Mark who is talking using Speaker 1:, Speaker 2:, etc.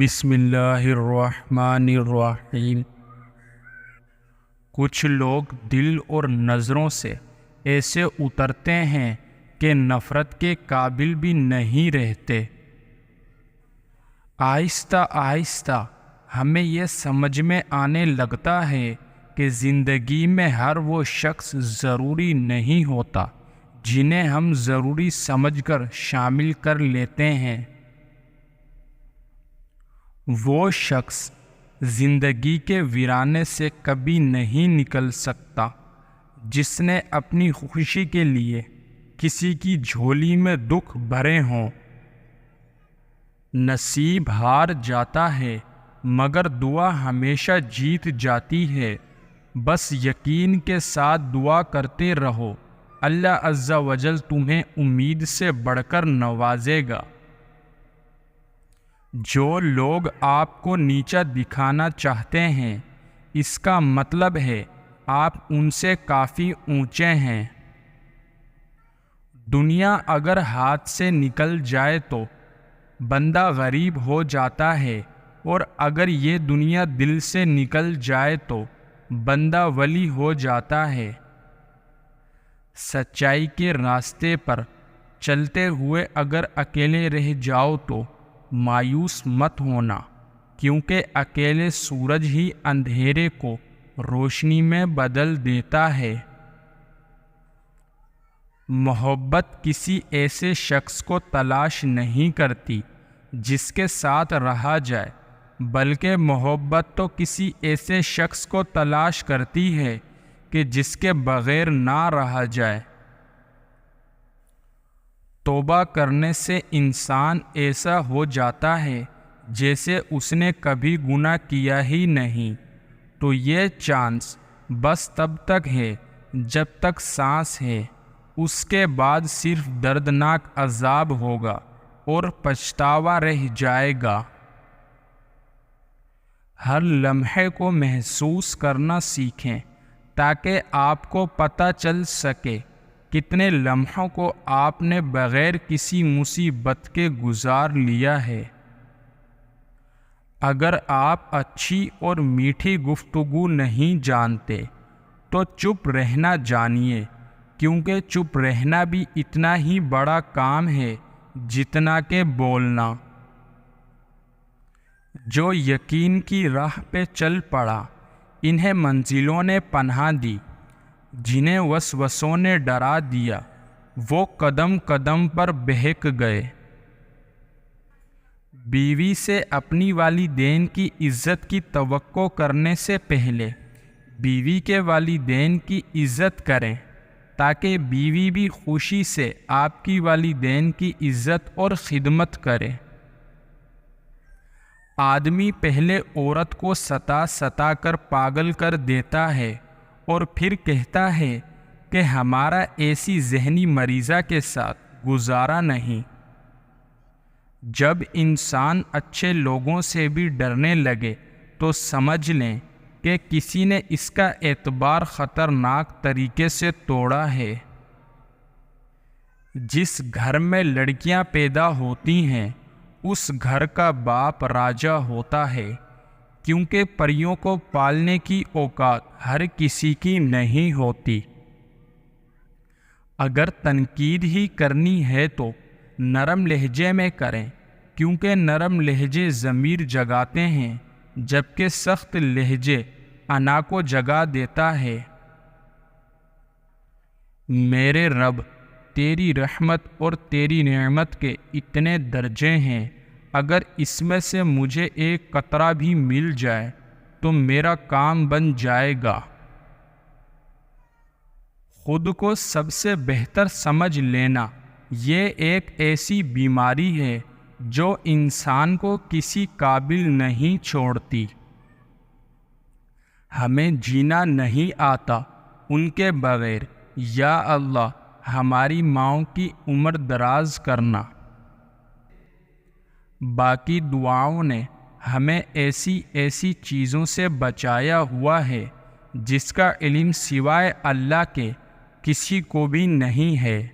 Speaker 1: بسم اللہ الرحمن الرحیم۔ کچھ لوگ دل اور نظروں سے ایسے اترتے ہیں کہ نفرت کے قابل بھی نہیں رہتے۔ آہستہ آہستہ ہمیں یہ سمجھ میں آنے لگتا ہے کہ زندگی میں ہر وہ شخص ضروری نہیں ہوتا جنہیں ہم ضروری سمجھ کر شامل کر لیتے ہیں۔ وہ شخص زندگی کے ویرانے سے کبھی نہیں نکل سکتا جس نے اپنی خوشی کے لیے کسی کی جھولی میں دکھ بھرے ہوں۔ نصیب ہار جاتا ہے مگر دعا ہمیشہ جیت جاتی ہے۔ بس یقین کے ساتھ دعا کرتے رہو، اللہ عز و جل تمہیں امید سے بڑھ کر نوازے گا۔ جو لوگ آپ کو نیچا دکھانا چاہتے ہیں اس کا مطلب ہے آپ ان سے کافی اونچے ہیں۔ دنیا اگر ہاتھ سے نکل جائے تو بندہ غریب ہو جاتا ہے، اور اگر یہ دنیا دل سے نکل جائے تو بندہ ولی ہو جاتا ہے۔ سچائی کے راستے پر چلتے ہوئے اگر اکیلے رہ جاؤ تو مایوس مت ہونا، کیونکہ اکیلے سورج ہی اندھیرے کو روشنی میں بدل دیتا ہے۔ محبت کسی ایسے شخص کو تلاش نہیں کرتی جس کے ساتھ رہا جائے، بلکہ محبت تو کسی ایسے شخص کو تلاش کرتی ہے کہ جس کے بغیر نہ رہا جائے۔ توبہ کرنے سے انسان ایسا ہو جاتا ہے جیسے اس نے کبھی گناہ کیا ہی نہیں، تو یہ چانس بس تب تک ہے جب تک سانس ہے، اس کے بعد صرف دردناک عذاب ہوگا اور پچھتاوا رہ جائے گا۔ ہر لمحے کو محسوس کرنا سیکھیں تاکہ آپ کو پتہ چل سکے کتنے لمحوں کو آپ نے بغیر کسی مصیبت کے گزار لیا ہے۔ اگر آپ اچھی اور میٹھی گفتگو نہیں جانتے تو چپ رہنا جانیے، کیونکہ چپ رہنا بھی اتنا ہی بڑا کام ہے جتنا کہ بولنا۔ جو یقین کی راہ پہ چل پڑا انہیں منزلوں نے پناہ دی، جنہیں وسوسوں نے ڈرا دیا وہ قدم قدم پر بہک گئے۔ بیوی سے اپنی والدین کی عزت کی توقع کرنے سے پہلے بیوی کے والدین کی عزت کریں، تاکہ بیوی بھی خوشی سے آپ کی والدین کی عزت اور خدمت کرے۔ آدمی پہلے عورت کو ستا ستا کر پاگل کر دیتا ہے اور پھر کہتا ہے کہ ہمارا ایسی ذہنی مریضہ کے ساتھ گزارا نہیں۔ جب انسان اچھے لوگوں سے بھی ڈرنے لگے تو سمجھ لیں کہ کسی نے اس کا اعتبار خطرناک طریقے سے توڑا ہے۔ جس گھر میں لڑکیاں پیدا ہوتی ہیں اس گھر کا باپ راجا ہوتا ہے، کیونکہ پریوں کو پالنے کی اوقات ہر کسی کی نہیں ہوتی۔ اگر تنقید ہی کرنی ہے تو نرم لہجے میں کریں، کیونکہ نرم لہجے ضمیر جگاتے ہیں جبکہ سخت لہجے انا کو جگا دیتا ہے۔ میرے رب، تیری رحمت اور تیری نعمت کے اتنے درجے ہیں، اگر اس میں سے مجھے ایک قطرہ بھی مل جائے تو میرا کام بن جائے گا۔ خود کو سب سے بہتر سمجھ لینا یہ ایک ایسی بیماری ہے جو انسان کو کسی قابل نہیں چھوڑتی۔ ہمیں جینا نہیں آتا ان کے بغیر، یا اللہ ہماری ماؤں کی عمر دراز کرنا۔ باقی دعاؤں نے ہمیں ایسی ایسی چیزوں سے بچایا ہوا ہے جس کا علم سوائے اللہ کے کسی کو بھی نہیں ہے۔